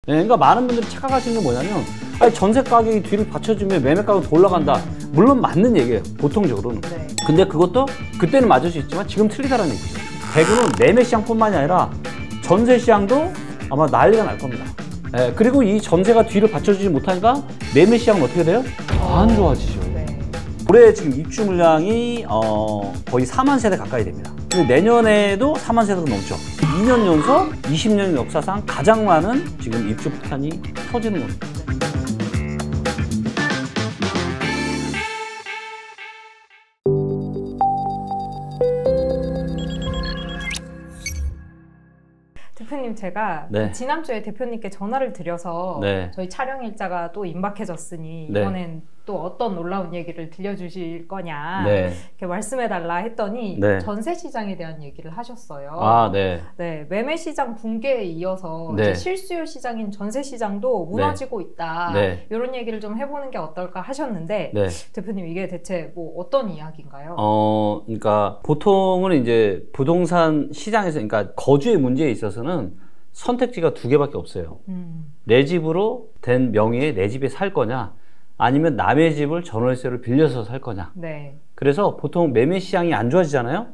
그러니까 많은 분들이 착각하시는 게 뭐냐면 아니, 전세 가격이 뒤를 받쳐주면 매매 가격이 더 올라간다. 물론 맞는 얘기예요. 보통적으로는. 네. 근데 그것도 그때는 맞을 수 있지만 지금 틀리다라는 얘기죠. 대구는 매매 시장뿐만이 아니라 전세 시장도 아마 난리가 날 겁니다. 예, 그리고 이 전세가 뒤를 받쳐주지 못하니까 매매 시장은 어떻게 돼요? 더 안 좋아지죠. 네. 올해 지금 입주 물량이 거의 4만 세대 가까이 됩니다. 근데 내년에도 4만 세대가 넘죠. 2년 연속 20년 역사상 가장 많은 지금 입주 폭탄이 터지는 겁니다. 대표님, 제가 네. 지난주에 대표님께 전화를 드려서 네. 저희 촬영 일자가 또 임박해졌으니 네. 이번엔 또 어떤 놀라운 얘기를 들려주실 거냐 네. 이렇게 말씀해달라 했더니 네. 전세 시장에 대한 얘기를 하셨어요. 아, 네. 네, 매매 시장 붕괴에 이어서 네. 이제 실수요 시장인 전세 시장도 무너지고 있다. 네. 이런 얘기를 좀 해보는 게 어떨까 하셨는데 네. 대표님, 이게 대체 뭐 어떤 이야기인가요? 그러니까 보통은 이제 부동산 시장에서, 그러니까 거주의 문제에 있어서는 선택지가 두 개밖에 없어요. 내 집으로 된 명의의 내 집에 살 거냐, 아니면 남의 집을 전월세를 빌려서 살 거냐. 네. 그래서 보통 매매 시장이 안 좋아지잖아요.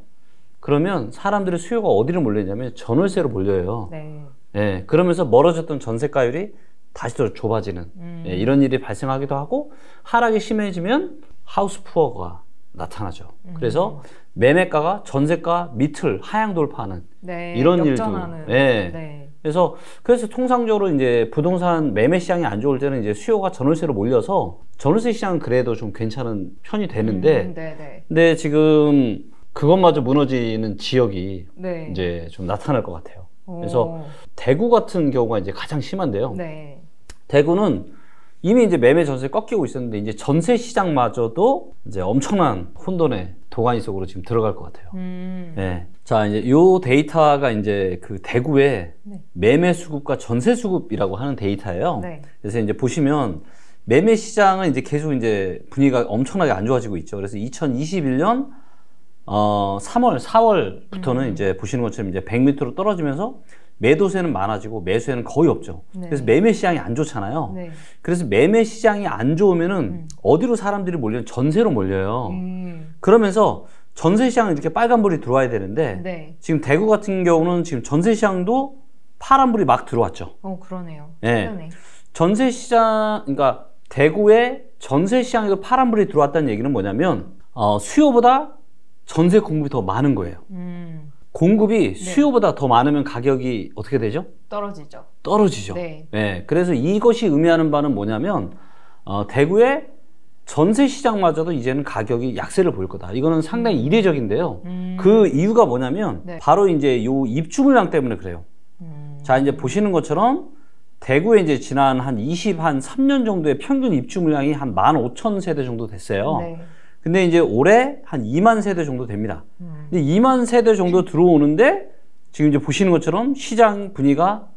그러면 사람들의 수요가 어디로 몰리냐면 전월세로 몰려요. 네. 예, 그러면서 멀어졌던 전세가율이 다시 더 좁아지는 예, 이런 일이 발생하기도 하고, 하락이 심해지면 하우스 푸어가 나타나죠. 그래서 매매가가 전세가 밑을 하향 돌파하는 네, 이런 역전하는. 일도. 예. 네. 그래서 통상적으로 이제 부동산 매매 시장이 안 좋을 때는 이제 수요가 전월세로 몰려서 전월세 시장은 그래도 좀 괜찮은 편이 되는데, 네네. 근데 지금 그것마저 무너지는 지역이 네. 이제 좀 나타날 것 같아요. 그래서 대구 같은 경우가 이제 가장 심한데요. 네. 대구는 이미 이제 매매 전세 꺾이고 있었는데 이제 전세 시장마저도 이제 엄청난 혼돈의 도가니 속으로 지금 들어갈 것 같아요. 네. 자, 이제 요 데이터가 이제 그 대구의 네. 매매 수급과 전세 수급이라고 하는 데이터예요. 네. 그래서 이제 보시면 매매 시장은 이제 계속 이제 분위기가 엄청나게 안 좋아지고 있죠. 그래서 2021년 3월, 4월부터는 이제 보시는 것처럼 이제 100m로 떨어지면서 매도세는 많아지고 매수세는 거의 없죠. 네. 그래서 매매 시장이 안 좋잖아요. 네. 그래서 매매 시장이 안 좋으면은 어디로 사람들이 몰려요? 전세로 몰려요. 그러면서 전세 시장은 이렇게 빨간불이 들어와야 되는데 네. 지금 대구 같은 경우는 지금 전세 시장도 파란불이 막 들어왔죠. 그러네요. 네. 그러네. 전세 시장, 그러니까 대구의 전세 시장에도 파란불이 들어왔다는 얘기는 뭐냐면 수요보다 전세 공급이 더 많은 거예요. 공급이 수요보다 더 많으면 가격이 어떻게 되죠? 떨어지죠. 떨어지죠. 네. 네, 그래서 이것이 의미하는 바는 뭐냐면 대구의 전세 시장마저도 이제는 가격이 약세를 보일 거다. 이거는 상당히 이례적인데요. 그 이유가 뭐냐면 네. 바로 이제 요 입주 물량 때문에 그래요. 자, 이제 보시는 것처럼 대구에 이제 지난 한 3년 정도의 평균 입주 물량이 한 15,000세대 정도 됐어요. 네. 근데 이제 올해 한 2만 세대 정도 됩니다. 근데 2만 세대 정도 들어오는데 지금 이제 보시는 것처럼 시장 분위기가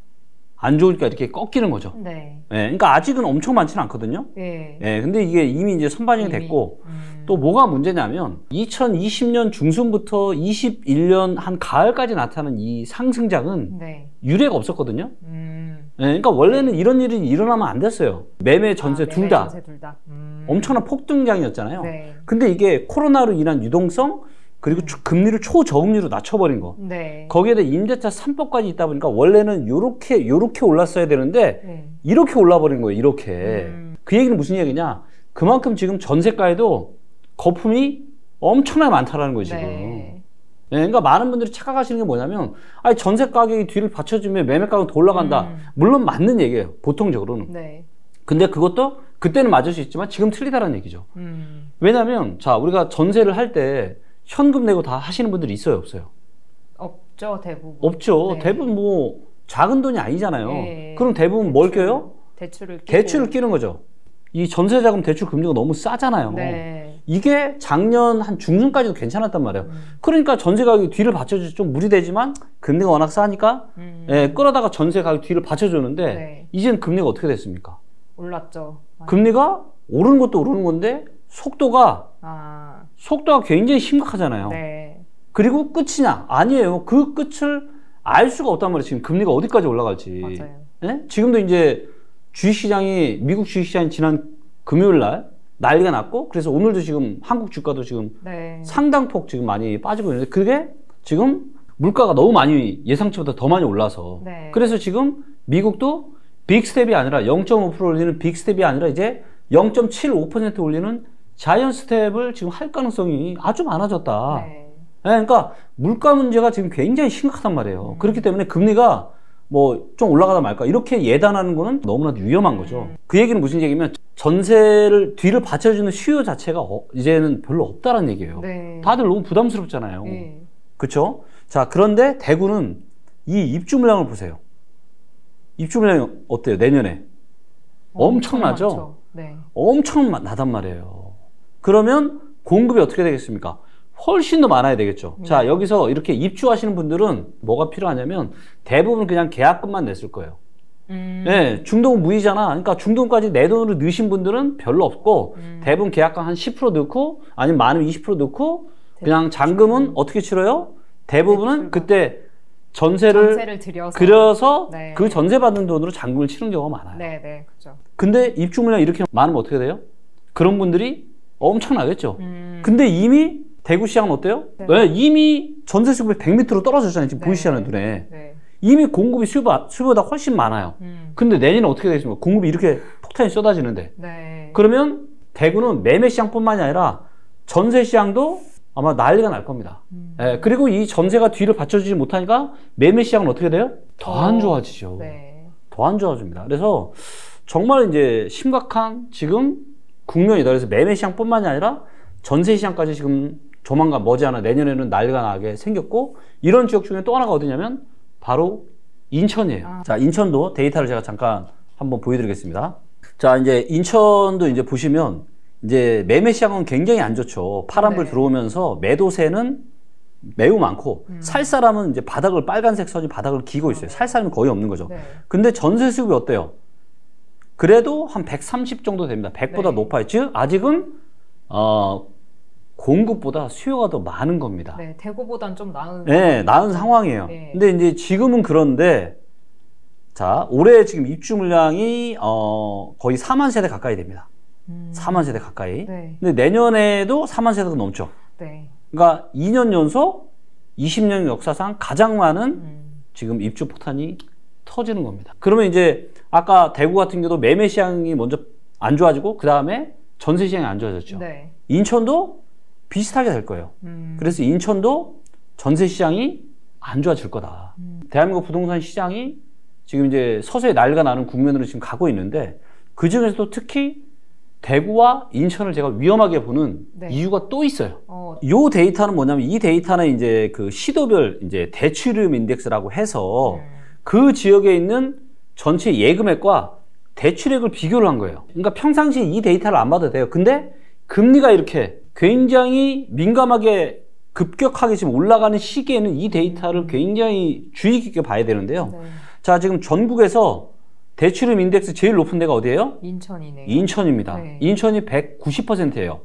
안 좋으니까 이렇게 꺾이는 거죠. 네. 예, 그러니까 아직은 엄청 많지는 않거든요. 네. 예, 근데 이게 이미 이제 선반영이 됐고, 또 뭐가 문제냐면 2020년 중순부터 21년 한 가을까지 나타난 이 상승장은 네. 유례가 없었거든요. 예, 그러니까 원래는 이런 일이 일어나면 안 됐어요. 매매, 전세 둘 다. 전세 둘 다. 엄청난 폭등장이었잖아요. 네. 근데 이게 코로나로 인한 유동성, 그리고 금리를 초저금리로 낮춰버린 거. 네. 거기에 대해 임대차 3법까지 있다 보니까 원래는 요렇게 올랐어야 되는데 네. 이렇게 올라버린 거예요. 이렇게. 그 얘기는 무슨 얘기냐? 그만큼 지금 전세가에도 거품이 엄청나게 많다라는 거예요, 지금. 네. 네, 그러니까 많은 분들이 착각하시는 게 뭐냐면 아니 전세 가격이 뒤를 받쳐주면 매매 가격이 더 올라간다. 물론 맞는 얘기예요. 보통적으로는. 네. 근데 그것도 그때는 맞을 수 있지만 지금 틀리다라는 얘기죠. 왜냐하면 자, 우리가 전세를 할 때 현금 내고 다 하시는 분들이 있어요, 없어요? 없죠, 대부분. 없죠. 네. 대부분 뭐 작은 돈이 아니잖아요. 네. 그럼 대부분 뭘 껴요? 대출을 끼고. 대출을 끼는 거죠. 이 전세자금 대출 금리가 너무 싸잖아요. 네. 이게 작년 한 중순까지도 괜찮았단 말이에요. 그러니까 전세 가격이 뒤를 받쳐주지 좀 무리되지만 금리가 워낙 싸니까 예, 끌어다가 전세 가격 뒤를 받쳐주는데 네. 이제는 금리가 어떻게 됐습니까? 올랐죠. 금리가 오르는 것도 오르는 건데 속도가 굉장히 심각하잖아요. 네. 그리고 끝이냐? 아니에요. 그 끝을 알 수가 없단 말이에요. 지금 금리가 어디까지 올라갈지. 맞아요. 예? 지금도 이제 주식시장이, 미국 주식시장이 지난 금요일 날 난리가 났고, 그래서 오늘도 지금 한국 주가도 지금 네. 상당폭 지금 많이 빠지고 있는데, 그게 지금 물가가 너무 많이 예상치보다 더 많이 올라서, 네. 그래서 지금 미국도 빅스텝이 아니라 0.5% 올리는 빅스텝이 아니라 이제 0.75% 올리는 자이언트 스텝을 지금 할 가능성이 아주 많아졌다. 네. 네, 그러니까 물가 문제가 지금 굉장히 심각하단 말이에요. 그렇기 때문에 금리가 뭐 좀 올라가다 말까 이렇게 예단하는 거는 너무나도 위험한 거죠. 그 얘기는 무슨 얘기냐면 전세를 뒤를 받쳐주는 수요 자체가 이제는 별로 없다는 얘기예요. 네. 다들 너무 부담스럽잖아요. 네. 그렇죠? 자, 그런데 대구는 이 입주 물량을 보세요. 입주 물량이 어때요? 내년에 엄청나죠? 많죠. 네. 엄청나단 말이에요. 그러면 공급이 어떻게 되겠습니까? 훨씬 더 많아야 되겠죠. 자, 여기서 이렇게 입주하시는 분들은 뭐가 필요하냐면 대부분 그냥 계약금만 냈을 거예요. 네, 중도금 무이자나, 그러니까 중도금까지 내 돈으로 넣으신 분들은 별로 없고 대부분 계약금 한 10% 넣고 아니면 많으면 20% 넣고 그냥 잔금은 어떻게 치러요? 대부분은 그때 전세를 들여서 네. 그 전세 받는 돈으로 잔금을 치는 경우가 많아요. 네, 네, 그렇죠. 근데 입주 물량 이렇게 많으면 어떻게 돼요? 그런 분들이 엄청나겠죠. 근데 이미 대구 시장은 어때요? 네. 네, 이미 전세 수급이 100m로 떨어졌잖아요. 지금 네. 보이시잖아요, 눈에. 네. 이미 공급이 수요보다 훨씬 많아요. 근데 내년에 어떻게 되겠습니까? 공급이 이렇게 폭탄이 쏟아지는데. 네. 그러면 대구는 매매 시장뿐만이 아니라 전세 시장도 아마 난리가 날 겁니다. 예, 그리고 이 전세가 뒤를 받쳐주지 못하니까 매매 시장은 어떻게 돼요? 더 안 좋아지죠. 네. 더 안 좋아집니다. 그래서 정말 이제 심각한 지금 국면이다. 그래서 매매 시장뿐만이 아니라 전세 시장까지 지금 조만간 머지않아 내년에는 난리가 나게 생겼고, 이런 지역 중에 또 하나가 어디냐면 바로 인천이에요. 자, 인천도 데이터를 제가 잠깐 한번 보여드리겠습니다. 자, 이제 인천도 이제 보시면 이제 매매 시장은 굉장히 안 좋죠. 파란불 네. 들어오면서 매도세는 매우 많고 살 사람은 이제 바닥을, 빨간색 선이 바닥을 기고 있어요. 살 사람은 거의 없는 거죠. 네. 근데 전세 수급이 어때요? 그래도 한 130 정도 됩니다. 100보다 네. 높아요. 즉 아직은 공급보다 수요가 더 많은 겁니다. 네, 대구보단 좀 나은. 네, 나은 상황이에요. 네. 근데 이제 지금은 그런데, 자, 올해 지금 입주 물량이 거의 4만 세대 가까이 됩니다. 4만 세대 가까이. 네. 근데 내년에도 4만 세대가 넘죠. 네. 그러니까 2년 연속 20년 역사상 가장 많은 지금 입주 폭탄이 터지는 겁니다. 그러면 이제 아까 대구 같은 경우도 매매 시장이 먼저 안 좋아지고 그 다음에 전세 시장이 안 좋아졌죠. 네. 인천도 비슷하게 될 거예요. 그래서 인천도 전세 시장이 안 좋아질 거다. 대한민국 부동산 시장이 지금 이제 서서히 난리가 나는 국면으로 지금 가고 있는데, 그 중에서도 특히 대구와 인천을 제가 위험하게 보는 네. 이유가 또 있어요. 이 데이터는 뭐냐면, 이 데이터는 이제 그 시도별 이제 대출금 인덱스라고 해서 그 지역에 있는 전체 예금액과 대출액을 비교를 한 거예요. 그러니까 평상시에 이 데이터를 안 봐도 돼요. 근데 금리가 이렇게 굉장히 민감하게 급격하게 지금 올라가는 시기에는 이 데이터를 굉장히 주의 깊게 봐야 되는데요. 네. 자, 지금 전국에서 대출금 인덱스 제일 높은 데가 어디예요? 인천이네요. 인천입니다. 네. 인천이 190%예요.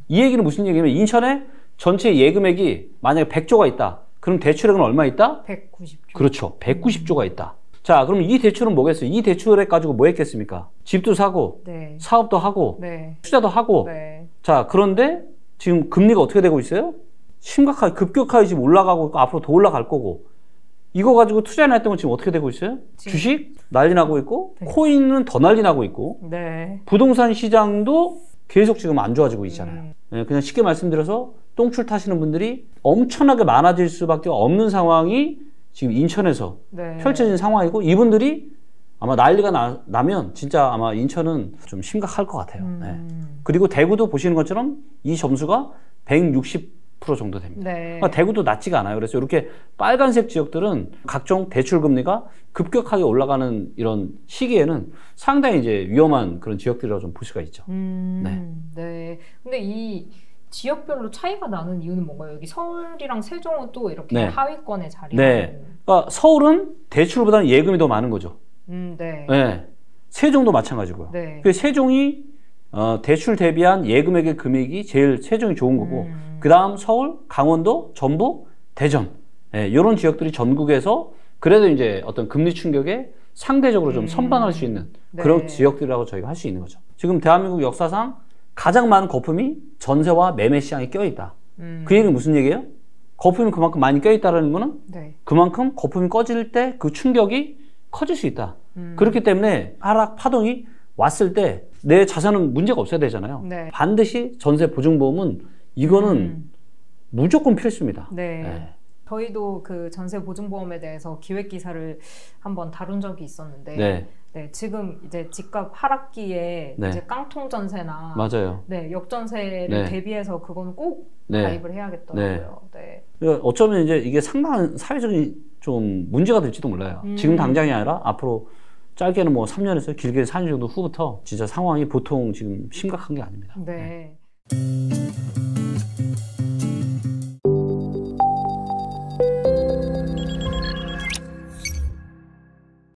이 얘기는 무슨 얘기냐면, 인천에 전체 예금액이 만약에 100조가 있다. 그럼 대출액은 얼마 있다? 190조. 그렇죠. 190조가 있다. 자, 그럼 이 대출은 뭐겠어요? 이 대출액 가지고 뭐 했겠습니까? 집도 사고, 네. 사업도 하고, 네. 투자도 하고. 네. 자, 그런데 지금 금리가 어떻게 되고 있어요? 심각하게, 급격하게 지금 올라가고 있고, 앞으로 더 올라갈 거고. 이거 가지고 투자나 했던 건 지금 어떻게 되고 있어요? 주식 난리 나고 있고, 네. 코인은 더 난리 나고 있고, 네. 부동산 시장도 계속 지금 안 좋아지고 있잖아요. 네, 그냥 쉽게 말씀드려서 똥줄 타시는 분들이 엄청나게 많아질 수밖에 없는 상황이 지금 인천에서 네. 펼쳐진 상황이고, 이분들이 아마 난리가 나면 진짜 아마 인천은 좀 심각할 것 같아요. 네. 그리고 대구도 보시는 것처럼 이 점수가 160% 정도 됩니다. 네. 그러니까 대구도 낮지가 않아요. 그래서 이렇게 빨간색 지역들은 각종 대출 금리가 급격하게 올라가는 이런 시기에는 상당히 이제 위험한 그런 지역들이라고 좀 볼 수가 있죠. 네. 네. 근데 이 지역별로 차이가 나는 이유는 뭔가요? 여기 서울이랑 세종은 또 이렇게 네. 하위권에 자리하는. 네. 그러니까 서울은 대출보다는 예금이 더 많은 거죠. 네. 네. 세종도 마찬가지고요. 네. 그 세종이 대출 대비한 예금액의 금액이 제일 세종이 좋은 거고, 그 다음 서울, 강원도, 전북, 대전, 이런 지역들이 전국에서 그래도 이제 어떤 금리 충격에 상대적으로 좀 선방할 수 있는 그런 네. 지역들이라고 저희가 할 수 있는 거죠. 지금 대한민국 역사상 가장 많은 거품이 전세와 매매 시장에 껴있다. 그 얘기는 무슨 얘기예요? 거품이 그만큼 많이 껴있다는 거는 네. 그만큼 거품이 꺼질 때 그 충격이 커질 수 있다. 그렇기 때문에 하락 파동이 왔을 때 내 자산은 문제가 없어야 되잖아요. 네. 반드시 전세 보증보험은 이거는 무조건 필수입니다. 네. 네. 저희도 그 전세 보증보험에 대해서 기획 기사를 한번 다룬 적이 있었는데 네. 네, 지금 이제 집값 하락기에 네. 이제 깡통 전세나 맞아요. 네, 역전세를 네. 대비해서 그거는 꼭 네. 가입을 해야겠더라고요. 네. 그러니까 어쩌면 이제 이게 상당한 사회적인 좀 문제가 될지도 몰라요. 지금 당장이 아니라 앞으로 짧게는 뭐 3년에서 길게는 4년 정도 후부터 진짜 상황이 보통 지금 심각한 게 아닙니다. 네. 네.